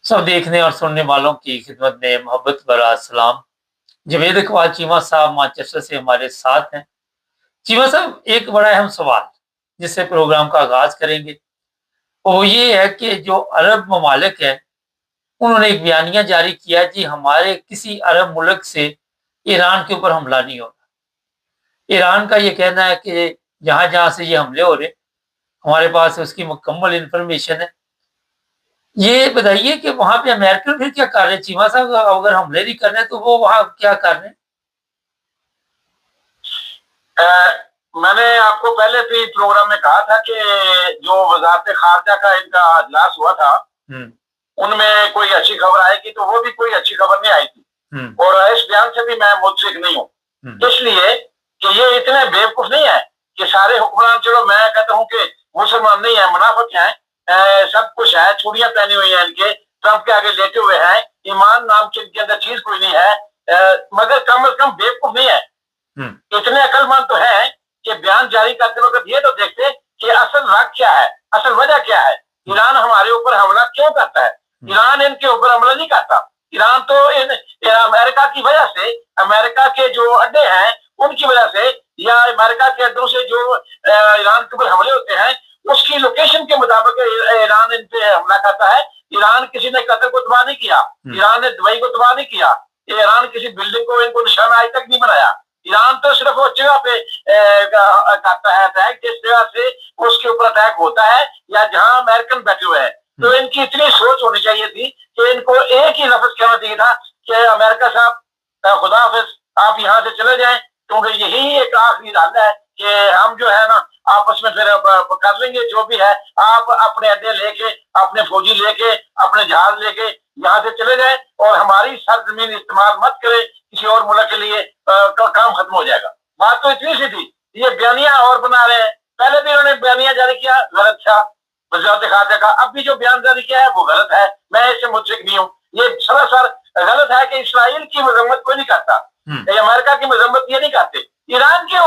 सब देखने और सुनने वालों की खिदमत में मोहब्बत भरा सलाम। जवेद इकबाल चीमा साहब मैनचेस्टर से हमारे साथ हैं। चीमा साहब, एक बड़ा अहम सवाल जिससे प्रोग्राम का आगाज करेंगे वो ये है कि जो अरब ममालिक है उन्होंने एक बयानिया जारी किया कि हमारे किसी अरब मुल्क से ईरान के ऊपर हमला नहीं होगा। ईरान का ये कहना है कि जहां जहां से ये हमले हो रहे हमारे पास उसकी मुकम्मल इंफॉर्मेशन है। ये बताइए कि वहां पे अमेरिकन फिर क्या कर रहे हैं चीमा साहब? अगर हमले नहीं कर रहे तो वो वहां क्या कर रहे हैं? अ, मैंने आपको पहले भी प्रोग्राम में कहा था कि जो वजारत खारजा का इनका अजलास हुआ था उनमें कोई अच्छी खबर आएगी, तो वो भी कोई अच्छी खबर नहीं आई थी। और इस बयान से भी मैं मुतफिक नहीं हूँ, इसलिए कि ये इतने बेवकूफ नहीं है कि सारे हुक्मरान, चलो मैं कहता हूँ कि मुसलमान नहीं है, मुनाफिक हैं, सब कुछ है, चूड़ियां पहनी हुई हैं, इनके ट्रंप के आगे लेटे हुए हैं, ईमान नाम की इनके अंदर चीज कोई नहीं है, मगर कम से कम बेवकूफ नहीं है। इतने अकलमंद तो है कि बयान जारी करते वक्त ये तो देखते कि असल राग क्या है, असल वजह क्या है, ईरान हमारे ऊपर हमला क्यों करता है। ईरान इनके ऊपर हमला नहीं करता। ईरान तो अमेरिका की वजह से, अमेरिका के जो अड्डे हैं उनकी वजह से, या अमेरिका के अड्डों से जो ईरान के ऊपर हमले होते हैं उसकी लोकेशन के मुताबिक ईरान इन पे हमला करता है। ईरान किसी ने कतर को तबाह नहीं किया, ईरान ने दुबई को तबाह नहीं किया, ईरान किसी बिल्डिंग को इनको निशाना आज तक नहीं बनाया। ईरान तो सिर्फ वो जगह पे करता है अटैक जिस जगह से उसके ऊपर अटैक होता है या जहां अमेरिकन बैठे हुए हैं। तो इनकी इतनी सोच होनी चाहिए थी कि इनको एक ही लफ्ज कहना चाहिए था कि अमेरिका साहब खुदा हाफिज, आप यहाँ से चले जाएं, क्योंकि यही एक आखिरी हल है कि हम जो है ना आपस में फिर कर लेंगे जो भी है। आप अपने अड्डे लेके, अपने फौजी लेके, अपने जहाज लेके यहाँ से चले जाएं और हमारी सरजमीन इस्तेमाल मत करें किसी और मुल्क के लिए, काम खत्म हो जाएगा। बात तो इतनी सी थी। ये बयानिया और बना रहे हैं, पहले भी उन्होंने बयानिया जारी किया, गलत था वजारत खारजा का, अब भी जो बयान जारी किया है वो गलत है, मैं इससे मुतफिक नहीं हूँ। ये सरासर गलत है कि इसराइल की मजम्मत कोई नहीं करता, अमेरिका की मजम्मत ये नहीं करते, ईरान की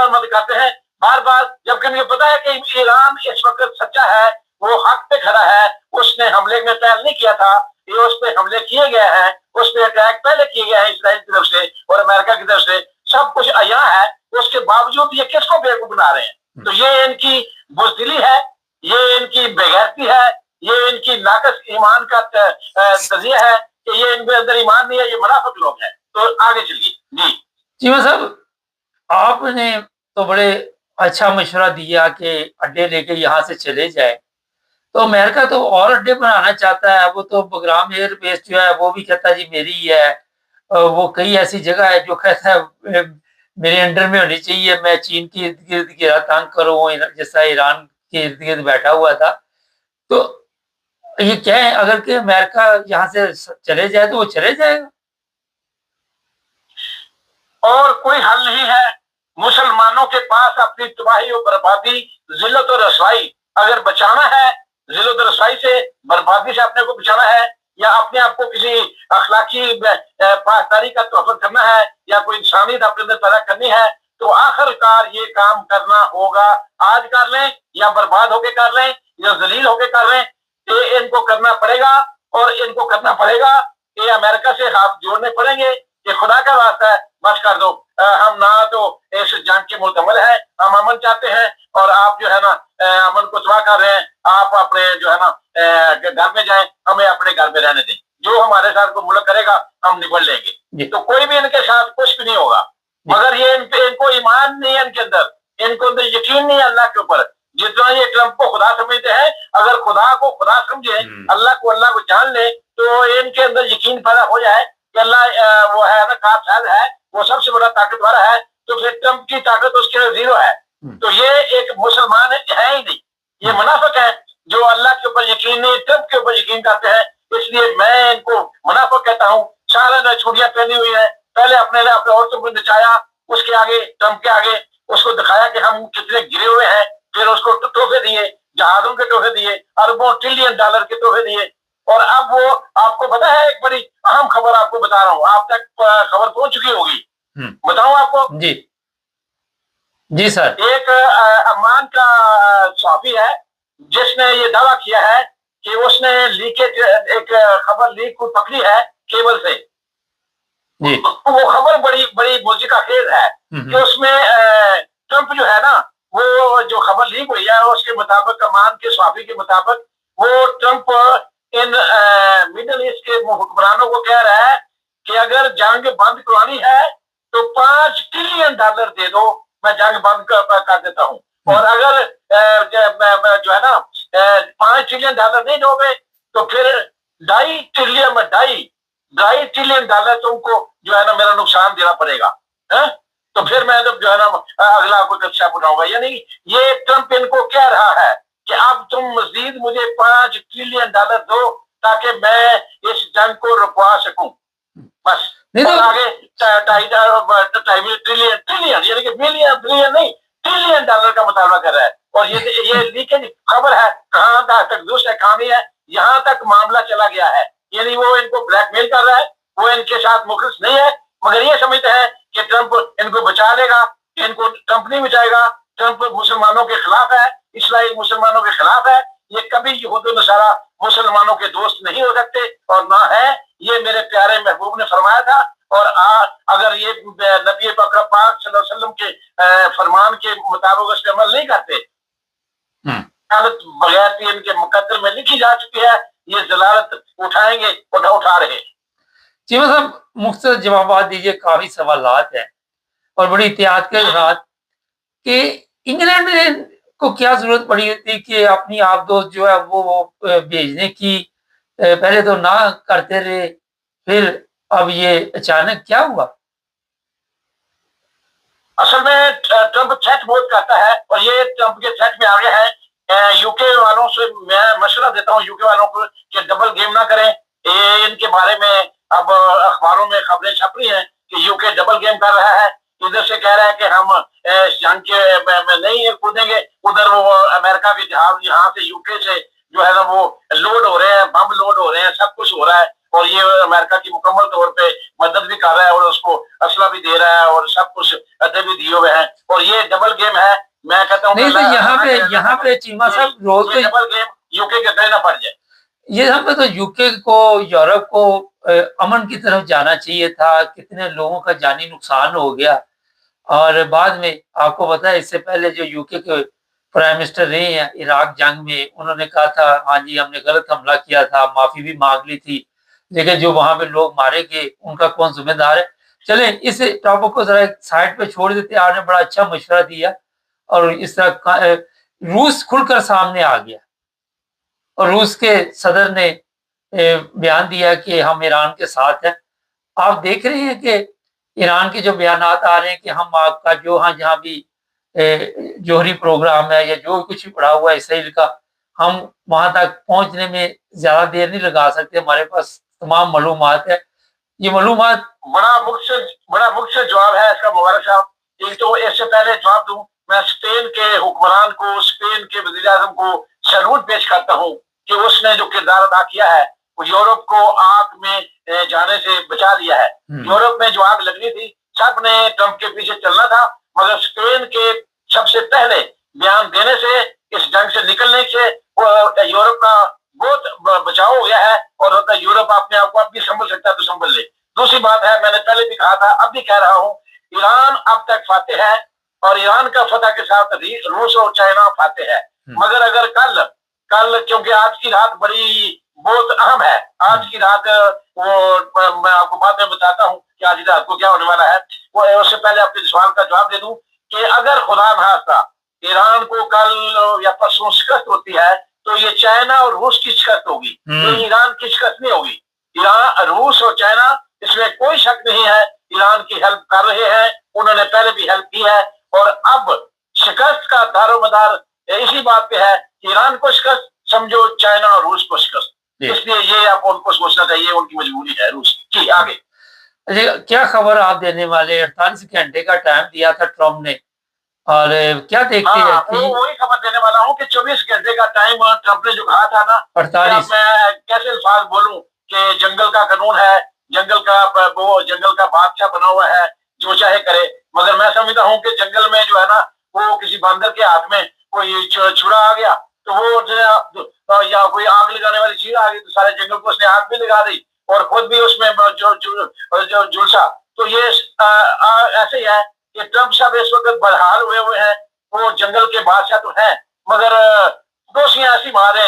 मदद करते हैं बार बार, जबकि मुझे पता है कि ईरान इस वक्त सच्चा है, वो हक पे खड़ा है, उसने हमले में पहल नहीं किया था, ये उस पर हमले किए गए हैं, उस पर अटैक पहले किए गए हैं इसराइल की तरफ से और अमेरिका की तरफ से, सब कुछ अया है, उसके बावजूद ये किसको बेवकूफ बना रहे हैं। तो ये इनकी बुज़दिली है, ये इनकी बेगैरती है, ये इनकी नाकस ईमान का तजिया है कि ये इनके अंदर ईमान नहीं है, ये मुनाफिक लोग हैं। तो आगे चलिए जी। चीमा साहब, आपने तो बड़े अच्छा मशवरा दिया कि अड्डे लेके यहाँ से चले जाए, तो अमेरिका तो और अड्डे बनाना चाहता है। वो तो बगराम एयर बेस जो है वो भी कहता है जी मेरी ही है। वो कई ऐसी जगह है जो कहता है मेरे अंडर में होनी चाहिए, मैं चीन के इर्द गिर्द घेरा तंग करूँ जैसा ईरान के इर्द गिर्द बैठा हुआ था। तो ये क्या है, अगर कि अमेरिका यहाँ से चले जाए तो वो चले जाएगा और कोई हल नहीं है। मुसलमानों के पास अपनी तबाही और बर्बादी, जिल्लत और रसवाई अगर बचाना है, जिल्लत और रसवाई से, बर्बादी से अपने को बचाना है, या अपने आप को किसी अखलाकी पासदारी का तोहफा करना है, या कोई इंसानियत अपने अंदर पैदा करनी है, तो आखिरकार ये काम करना होगा। आज कर लें या बर्बाद होके कर लें या जलील होके कर लें, ये इनको करना पड़ेगा। और इनको करना पड़ेगा, ये अमेरिका से हाथ जोड़ने पड़ेंगे कि खुदा का वास्ता है बस कर दो, हम ना तो इस जंग के मुतमल है, हम अमन चाहते हैं और आप जो है ना अमन को तबाह कर रहे हैं, आप अपने जो है ना घर में जाएं, हमें अपने घर में रहने दें, जो हमारे साथ को मुल्क करेगा हम निबड़ लेंगे। तो कोई भी इनके साथ कुछ भी नहीं होगा, मगर ये इनको ईमान नहीं है इनके अंदर, इनको अंदर यकीन नहीं है अल्लाह के ऊपर। जितना ये ट्रंप को खुदा समझते हैं, अगर खुदा को खुदा समझे, अल्लाह को जान ले, तो इनके अंदर यकीन पैदा हो जाए कि अल्लाह वो है ना काफिल है, वो सबसे बड़ा ताकतवर है, तो फिर ट्रंप की ताकत उसके जीरो है। तो ये एक मुसलमान है ही नहीं, ये मुनाफिक है जो अल्लाह के ऊपर यकीन नहीं, ट्रंप के ऊपर यकीन करते हैं। इसलिए मैं इनको मुनाफिक कहता हूँ। सारा ने छुड़ियां पहनी हुई है, पहले अपने औरतों को नचाया, उसके आगे ट्रंप के आगे उसको दिखाया कि हम कितने गिरे हुए हैं, फिर उसको तोहफे दिए, जहाजों के तोहफे दिए, अरबों ट्रिलियन डॉलर के तोहफे दिए। और अब वो, आपको पता है, एक बड़ी अहम खबर आपको बता रहा हूँ, आप तक खबर पहुंच चुकी होगी, बताऊं आपको? जी जी सर। एक अम्मान का सहाफी है जिसने ये दावा किया है कि उसने लीकेज एक खबर लीक को पकड़ी है केबल से। वो खबर बड़ी बड़ी मुझे का खेद है कि उसमें ट्रंप जो है ना, वो जो खबर लीक हुई है उसके मुताबिक, कमान के स्वाफी के मुताबिक, वो ट्रंप इन मिडिल ईस्ट के हुक्मरानों को कह रहा है कि अगर जंग बंद करवानी है तो $5 ट्रिलियन दे दो, मैं जंग बंद कर देता हूँ। और अगर जो है ना $5 ट्रिलियन नहीं दोगे तो फिर ढाई ट्रिलियन तुमको जो है ना मेरा नुकसान देना पड़ेगा, है? तो फिर मैं जो है ना अगला कोई स्टेप उठाऊंगा। यानी ये ट्रंप इनको कह रहा है कि अब तुम मजीद मुझे $5 ट्रिलियन दो ताकि मैं इस जंग को रुकवा सकूं, बस। और आगे ट्रिलियन यानी कि बिलियन, बिलियन नहीं, $ट्रिलियन का मुताबिक कर रहा है। और ये लीकेज खबर है, कहां तक दुष्ट है, कहानी है, यहाँ तक मामला चला गया है। यानी वो इनको ब्लैकमेल कर रहा है, वो इनके साथ मुखलिस नहीं है, मगर ये समझते हैं कि ट्रंप इनको बचा लेगा। इनको ट्रंप नहीं बचाएगा। ट्रंप मुसलमानों के खिलाफ है, इसराइल मुसलमानों के खिलाफ है। ये कभी यहूद नसारा मुसलमानों के दोस्त नहीं हो सकते और ना है। ये मेरे प्यारे महबूब ने फरमाया था। और अगर ये नबी पाक सल्लल्लाहु अलैहि वसल्लम के फरमान के मुताबिक उस पर अमल नहीं करते, बगैर इनके मुकद्दर में लिखी जा चुकी है, ये जलालत उठाएंगे, उठा रहे। चीमा साहब मुख्तसर जवाब दीजिए, काफी सवालात हैं और बड़ी एहतियात के साथ कि इंग्लैंड को क्या जरूरत पड़ी थी कि अपनी आबदोद जो है वो भेजने की, पहले तो ना करते रहे, फिर अब ये अचानक क्या हुआ? असल में ट्रंप थ्रेट बहुत करता है और ये ट्रंप के थ्रेट में आगे है। यूके वालों से मैं मशवरा देता हूँ, यूके वालों को कि डबल गेम ना करें। इनके बारे में अब अखबारों में खबरें छप रही हैं कि यूके डबल गेम कर रहा है। इधर से कह रहा है कि हम जंग के नहीं कूदेंगे, उधर वो अमेरिका के जहाज यहाँ से यूके से जो है ना वो लोड हो रहे हैं, बम लोड हो रहे हैं, सब कुछ हो रहा है। और ये अमेरिका की मुकम्मल तौर पे मदद भी कर रहा है और उसको असला भी दे रहा है और सब कुछ अदे भी दिए हुए हैं। और ये डबल गेम है। मैं कहता हूँ नहीं तो यहाँ पे चीमा साहब रोज तो डबल गेम यूके के कहना पड़ जाए। ये हम तो यूके को, यूरोप को अमन की तरफ जाना चाहिए था। कितने लोगों का जानी नुकसान हो गया। और बाद में आपको पता है, इससे पहले जो यूके के प्राइम मिनिस्टर रहे हैं इराक जंग में, उन्होंने कहा था हाँ जी हमने गलत हमला किया था, माफी भी मांग ली थी, लेकिन जो वहां पे लोग मारे गए उनका कौन जिम्मेदार है। चले इस टॉपिक को जरा साइड पे छोड़ देते। आपने बड़ा अच्छा मशवरा दिया और इस तरह रूस खुलकर सामने आ गया और रूस के सदर ने बयान दिया कि हम ईरान के साथ हैं। आप देख रहे हैं कि ईरान के जो बयान आ रहे हैं कि हम आपका जो जहाँ भी जोहरी प्रोग्राम है या जो कुछ भी पड़ा हुआ है इसराइल का, हम वहां तक पहुंचने में ज्यादा देर नहीं लगा सकते, हमारे पास तमाम मालूमात है। ये मालूमात बड़ा मुख्य जवाब है इसका मुबारक साहब। एक तो इससे पहले जवाब दूं, मैं स्पेन के हुक्मरान को, स्पेन के वज़ीर आज़म को सैल्यूट पेश करता हूं कि उसने जो किरदार अदा किया है वो यूरोप को आग में जाने से बचा लिया है। यूरोप में जो आग लगनी थी सब ने ट्रंप के पीछे चलना था, मगर स्पेन के सबसे पहले बयान देने से, इस जंग से निकलने से यूरोप का बहुत बचाव हो गया है। और होता यूरोप अपने आप को अब भी संभल सकता है तो संभल ले। दूसरी बात है, मैंने पहले भी कहा था, अब भी कह रहा हूं, ईरान अब तक फाते है और ईरान का फतह के साथ रूस और चाइना फाते है। मगर अगर कल क्योंकि आज की रात बड़ी बहुत अहम है, आज की रात वो मैं आपको बाद में बताता हूँ कि आज की रात को क्या होने वाला है। वो उससे पहले अपने सवाल का जवाब दे दूं कि अगर खुदा नखास्ता ईरान को कल या परसों शिकस्त होती है तो ये चाइना और रूस की शिकस्त होगी, तो ईरान की शिकस्त नहीं होगी। ईरान, रूस और चाइना, इसमें कोई शक नहीं है, ईरान की हेल्प कर रहे हैं, उन्होंने पहले भी हेल्प की है। और अब शिकस्त का दारोमदार इसी बात पे है कि ईरान को शिकस्त समझो, चाइना और रूस को शिकस्त। इसलिए ये आपको उनको सोचना चाहिए, उनकी मजबूरी है रूस की। आगे क्या खबर आप देने वाले? 48 घंटे का टाइम दिया था ट्रम्प ने, और क्या देखते हैं कि वही खबर देने वाला हूँ कि 24 घंटे का टाइम ट्रंप ने जो कहा था ना, 48 मैं कैसे अल्फाज बोलूं कि जंगल का कानून है, जंगल का बादशाह बना हुआ है, जो चाहे करे। मगर मैं समझता हूँ कि जंगल में जो है ना, वो किसी बंदर के हाथ में कोई छुरा आ गया तो वो या कोई आग लगाने सारे जंगल को उसने आग भी लगा दी और खुद भी उसमें जो झुलसा। तो ये ऐसे ही है कि ट्रंप साहब इस वक्त बदहाल हुए हैं। वो जंगल के बादशाह तो हैं, मगर दोषियां ऐसी मारे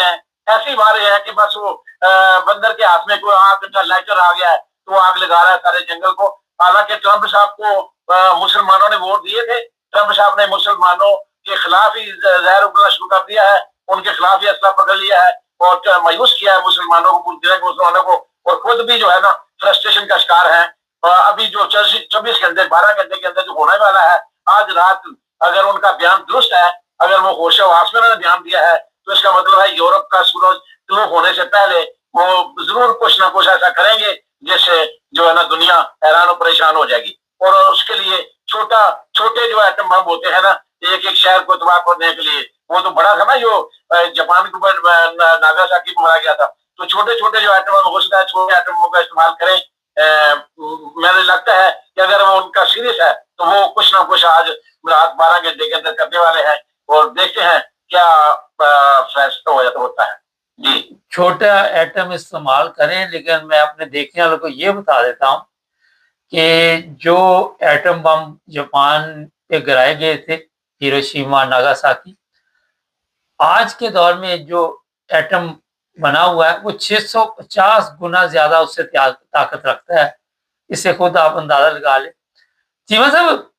हैं कि बस वो बंदर के हाथ में कोई आग का लाइटर आ गया है तो वो आग लगा रहा है सारे जंगल को। हालांकि ट्रंप साहब को मुसलमानों ने वोट दिए थे। ट्रंप साहब ने मुसलमानों के खिलाफ ही जहर उगलना शुरू कर दिया है, उनके खिलाफ ही असला पकड़ लिया है और मायूस किया है मुसलमानों को, मुसलमानों को, और खुद भी जो है ना फ्रस्ट्रेशन का शिकार है। अभी जो 24 घंटे 12 घंटे के अंदर जो होने वाला है, आज रात अगर उनका बयान दुरुस्त है, अगर वो होशोहवास में उन्होंने बयान दिया है, तो इसका मतलब है यूरोप का सूरज तुलू होने से पहले वो जरूर कुछ ना कुछ ऐसा करेंगे जिससे जो है ना दुनिया हैरान और परेशान हो जाएगी। और उसके लिए छोटे जो एटम बम होते हैं ना, एक एक शहर को तबाह करने के लिए, वो तो बड़ा था ना जो जापान के ऊपर नागासाकी में मारा गया था। तो छोटे छोटे जो एटम बम हो सकता है, छोटे एटम बम का इस्तेमाल करें। मैंने लगता है कि अगर वो उनका सीरियस है तो वो कुछ ना कुछ आज रात 12 घंटे के अंदर करने वाले हैं और देखते हैं क्या फैसला होता है। जी, छोटा एटम इस्तेमाल करें, लेकिन मैं अपने देखने वालों को ये बता देता हूँ कि जो एटम बम जापान पे गिराए गए थे, हिरोशिमा नागासाकी, आज के दौर में जो एटम बना हुआ है वो 650 गुना ज्यादा उससे ताकत रखता है। इससे खुद आप अंदाजा लगा लें। चीमा साहब,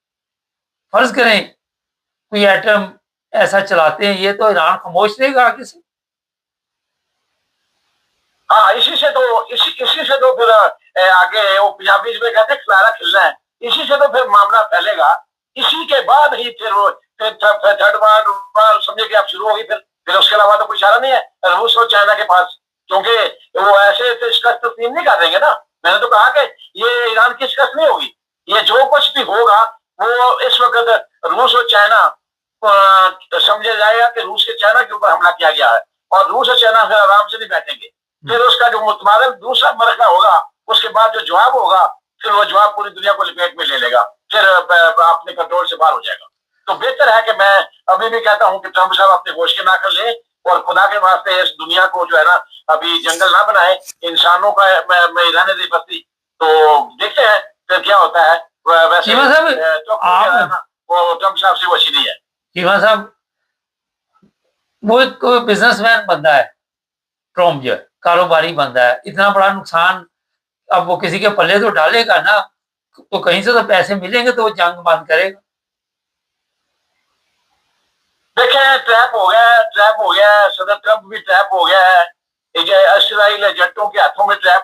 फर्ज करें कोई एटम ऐसा चलाते हैं, ये तो ईरान खामोश रहेगा आगे से। हाँ, इसी से तो फिर आगे वो पंजाबी में कहते हैं खिलारा खिलना है। इसी से तो फिर मामला फैलेगा। इसी के बाद ही फिर थर्ड वर्ल्ड समझे कि आप शुरू होगी। फिर उसके अलावा तो कोई चारा नहीं है रूस और चाइना के पास, क्योंकि वो ऐसे तो शिकस्त तस्लीम नहीं कर देंगे ना। मैंने तो कहा कि ये ईरान की शिकस्त नहीं होगी। ये जो कुछ भी होगा वो इस वक्त रूस और चाइना समझा जाएगा कि रूस के चाइना के ऊपर हमला किया गया है, और रूस और चाइना फिर आराम से नहीं बैठेंगे। फिर उसका जो मुतबादल दूसरा मरका होगा, उसके बाद जो जवाब होगा, फिर वो जवाब पूरी दुनिया को लपेट में ले लेगा, फिर अपने कंट्रोल से बाहर हो जाएगा। तो बेहतर है कि मैं अभी भी कहता हूं कि ट्रंप साहब अपने होश के ना कर ले और खुदा के वास्ते इस दुनिया को जो है ना अभी जंगल ना बनाए, इंसानों का मैं रहने दे बस्ती। तो देखते हैं फिर क्या होता है। वैसे वो ट्रंप साहब से वशी नहीं है। चीमा साहब, वो एक बिजनेसमैन बंदा है ट्रम्प, जो है कारोबारी बंदा है। इतना बड़ा नुकसान अब वो किसी के पल्ले तो डालेगा ना, तो कहीं से तो पैसे मिलेंगे तो वो जंग बंद करेगा। देखें, ट्रैप हो गया है। सदर ट्रंप भी ट्रैप हो गया है। इसराइल एजेंटों के हाथों में ट्रैप